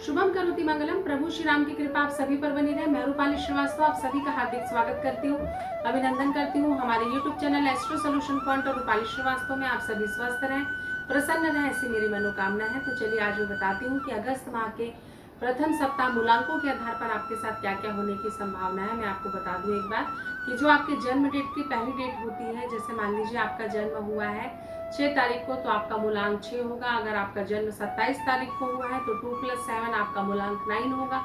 शुभम करोति मंगलम। प्रभु श्री राम की कृपा आप सभी पर बनी रहे। मैं रूपाली श्रीवास्तव आप सभी का हार्दिक स्वागत करती हूँ, अभिनंदन करती हूँ। हमारे YouTube channel astro solution point और रूपाली श्रीवास्तव में आप सभी स्वस्थ रहें, प्रसन्न रहें, ऐसी मेरी मनोकामना है। तो चलिए आज मैं बताती हूँ कि अगस्त माह के प्रथम सप्ताह मूलांकों के आधार पर आपके साथ क्या क्या होने की संभावना है। मैं आपको बता दूं एक बार कि जो आपके जन्म डेट की पहली डेट होती है, जैसे मान लीजिए आपका जन्म हुआ है 6 तारीख को, तो आपका मूलांक 6 होगा। अगर आपका जन्म 27 तारीख को हुआ है तो 2 + 7 आपका मूलांक 9 होगा।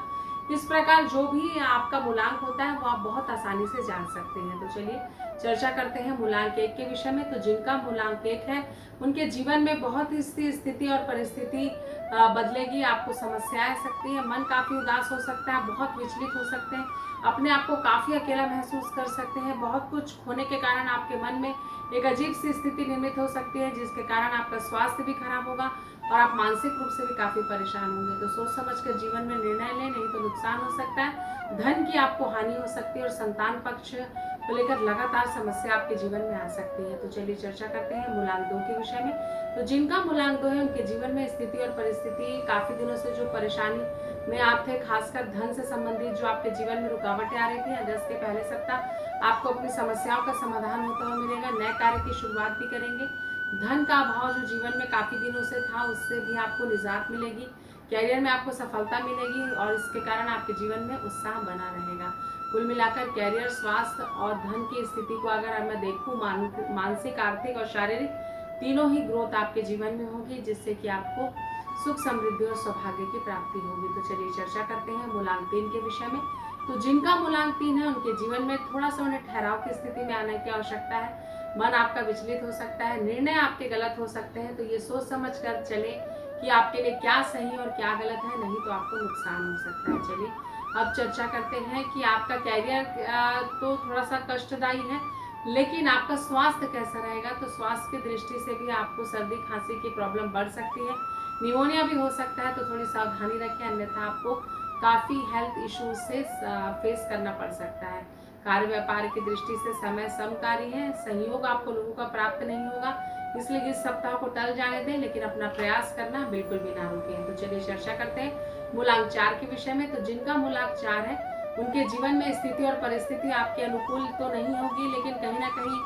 इस प्रकार जो भी आपका मूलांक होता है वो आप बहुत आसानी से जान सकते हैं। तो चलिए चर्चा करते हैं मूलांक 1 के विषय में। तो जिनका मूलांक 1 है उनके जीवन में बहुत ही स्थिति और परिस्थिति बदलेगी। आपको समस्याएं आ सकती है, मन काफी उदास हो सकता है, बहुत विचलित हो सकते हैं, अपने आप को काफी अकेला महसूस कर सकते हैं। बहुत कुछ होने के कारण आपके मन में एक अजीब सी स्थिति निर्मित हो सकती है, जिसके कारण आपका स्वास्थ्य भी खराब होगा और आप मानसिक रूप से भी काफी परेशान होंगे। तो सोच समझ कर जीवन में निर्णय लें, नहीं तो नुकसान हो सकता है, धन की आपको हानि हो सकती है और संतान पक्ष को लेकर लगातार समस्या आपके जीवन में आ सकती है। तो चलिए चर्चा करते हैं मूलांक 2 के विषय में। तो जिनका मूलांक 2 है उनके जीवन में स्थिति और परिस्थिति काफी दिनों से जो परेशानी में आप थे, खासकर धन से संबंधित जो आपके जीवन में रुकावटें आ रही थी, अगस्त के पहले सप्ताह आपको अपनी समस्याओं का समाधान होता हुआ मिलेगा। नए कार्य की शुरुआत भी करेंगे। धन का अभाव जो जीवन में काफी दिनों से था, उससे भी आपको निजात मिलेगी। कैरियर में आपको सफलता मिलेगी और इसके कारण आपके जीवन में उत्साह बना रहेगा। कुल मिलाकर कैरियर, स्वास्थ्य और धन की स्थिति को अगर मैं देखूं, मानसिक, आर्थिक और शारीरिक तीनों ही ग्रोथ आपके जीवन में होगी, जिससे कि आपको सुख, समृद्धि और सौभाग्य की प्राप्ति होगी। तो चलिए चर्चा करते हैं मूलांक 3 के विषय में। तो जिनका मूलांक 3 है उनके जीवन में थोड़ा सा उन्हें ठहराव की स्थिति में आने की आवश्यकता है। मन आपका विचलित हो सकता है, निर्णय आपके गलत हो सकते हैं, तो ये सोच समझ कर चले कि आपके लिए क्या सही और क्या गलत है, नहीं तो आपको नुकसान हो सकता है। चलिए अब चर्चा करते हैं कि आपका कैरियर तो थोड़ा सा कष्टदायी है, लेकिन आपका स्वास्थ्य कैसा रहेगा। तो स्वास्थ्य की दृष्टि से भी आपको सर्दी खांसी की प्रॉब्लम बढ़ सकती है, निमोनिया भी हो सकता है, तो थोड़ी सावधानी रखें, अन्यथा आपको काफी हेल्थ इश्यूज से फेस करना पड़ सकता है। कार्य व्यापार की दृष्टि से समय समकारी है, सहयोग आपको लोगों का प्राप्त नहीं होगा, इसलिए इस सप्ताह को टल जाने दें, लेकिन अपना प्रयास करना बिल्कुल भी ना रुकें। तो चलिए चर्चा करते हैं मूलांक 4 के विषय में। तो जिनका मूलांक 4 है उनके जीवन में स्थिति और परिस्थिति आपके अनुकूल तो नहीं होगी, लेकिन कहीं ना कहीं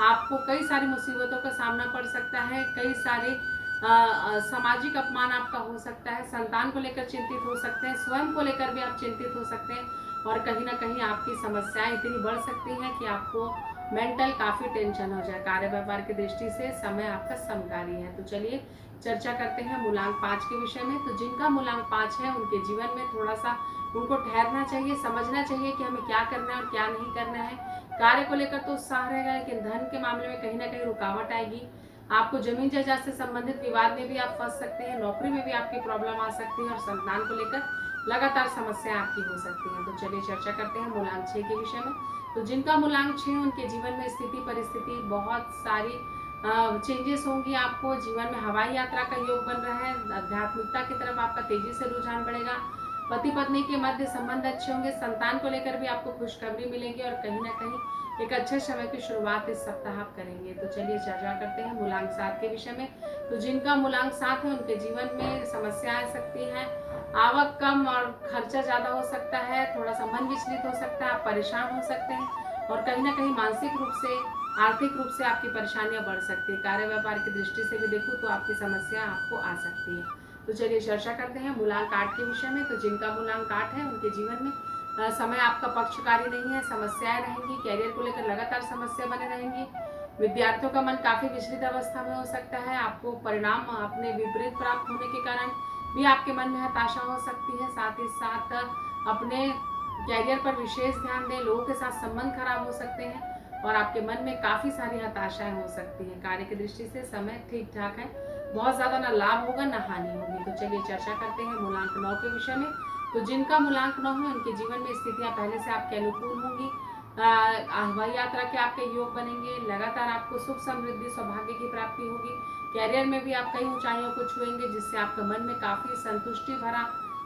आपको कई सारी मुसीबतों का सामना पड़ सकता है, कई सारे सामाजिक अपमान आपका हो सकता है, संतान को लेकर चिंतित हो सकते हैं, स्वयं को लेकर भी आप चिंतित हो सकते हैं और कहीं ना कहीं आपकी समस्याएं इतनी बढ़ सकती हैं कि आपको मेंटल काफी टेंशन हो जाए। कार्य व्यापार की दृष्टि से समय आपका समकारी है। तो चलिए चर्चा करते हैं मूलांक 5 के विषय में। तो जिनका मूलांक 5 है उनके जीवन में थोड़ा सा उनको ठहरना चाहिए, समझना चाहिए कि हमें क्या करना है और क्या नहीं करना है। कार्य को लेकर तो उत्साह रहेगा, लेकिन धन के मामले में कहीं ना कहीं रुकावट आएगी। आपको जमीन जायदाद से संबंधित विवाद में भी आप फंस सकते हैं, नौकरी में भी आपकी प्रॉब्लम आ सकती है और संतान को लेकर लगातार समस्या आपकी हो सकती है। तो चलिए चर्चा करते हैं मूलांक 6 के विषय में। तो जिनका मूलांक 6 उनके जीवन में स्थिति परिस्थिति बहुत सारी चेंजेस होंगी। आपको जीवन में हवाई यात्रा का योग बन रहा है, आध्यात्मिकता की तरफ आपका तेजी से रुझान बढ़ेगा, पति पत्नी के मध्य संबंध अच्छे होंगे, संतान को लेकर भी आपको खुशखबरी मिलेगी और कहीं ना कहीं एक अच्छे समय की शुरुआत इस सप्ताह आप करेंगे। तो चलिए चर्चा करते हैं मूलांक 7 के विषय में। तो जिनका मूलांक 7 है उनके जीवन में समस्या आ सकती है, आवक कम और खर्चा ज्यादा हो सकता है, थोड़ा सा मन विचलित हो सकता है, आप परेशान हो सकते हैं और कहीं ना कहीं मानसिक रूप से, आर्थिक रूप से आपकी परेशानियां बढ़ सकती है। कार्य व्यापार की दृष्टि से भी देखूं तो आपकी समस्या आपको आ सकती है। तो चलिए चर्चा करते हैं मूलांक 8 के विषय में। तो जिनका मूलांक 8 है उनके जीवन में समय आपका पक्षकारी नहीं है, समस्याएं रहेंगी, कैरियर को लेकर लगातार समस्या बने रहेंगी, विद्यार्थियों का मन काफी विचलित अवस्था में हो सकता है, आपको परिणाम अपने विपरीत प्राप्त होने के कारण भी आपके मन में हताशा हो सकती है। साथ ही साथ अपने कैरियर पर विशेष ध्यान दें, लोगों के साथ संबंध खराब हो सकते हैं और आपके मन में काफी सारी हताशाएं हो सकती हैं। कार्य की दृष्टि से समय ठीक ठाक है, बहुत ज्यादा ना लाभ होगा ना हानि होगी। तो चलिए चर्चा करते हैं मूलांक 9 के विषय में। तो जिनका मूलांक 9 है उनके जीवन में स्थितियां पहले से आपके अनुकूल होंगी, हवाई यात्रा के आपके योग बनेंगे, लगातार आपको सुख, समृद्धि, सौभाग्य की प्राप्ति होगी, कैरियर में भी आप कई ऊंचाइयों को छुएंगे, जिससे आपके मन में काफी संतुष्टि भरा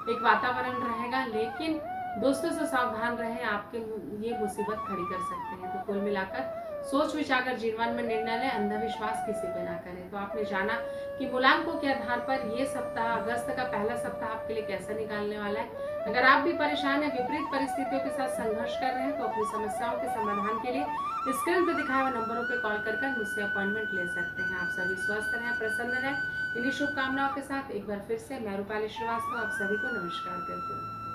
एक वातावरण रहेगा, लेकिन दोस्तों से सावधान रहें, आपके ये मुसीबत खड़ी कर सकते हैं। तो कुल मिलाकर सोच विचार कर जीवन में निर्णय लें, अंधविश्वास किसी पे ना करें। तो आपने जाना कि मूलांकों के आधार पर ये सप्ताह, अगस्त का पहला सप्ताह आपके लिए कैसा निकालने वाला है। अगर आप भी परेशान हैं, विपरीत परिस्थितियों के साथ संघर्ष कर रहे हैं, तो अपनी समस्याओं के समाधान के लिए स्क्रीन पर दिखाए हुए नंबरों पर कॉल कर मुझसे अपॉइंटमेंट ले सकते हैं। आप सभी स्वस्थ रहें, प्रसन्न रहें। इन्हीं शुभकामनाओं के साथ एक बार फिर से मैं रूपाली श्रीवास्तव आप सभी को नमस्कार करती हूँ।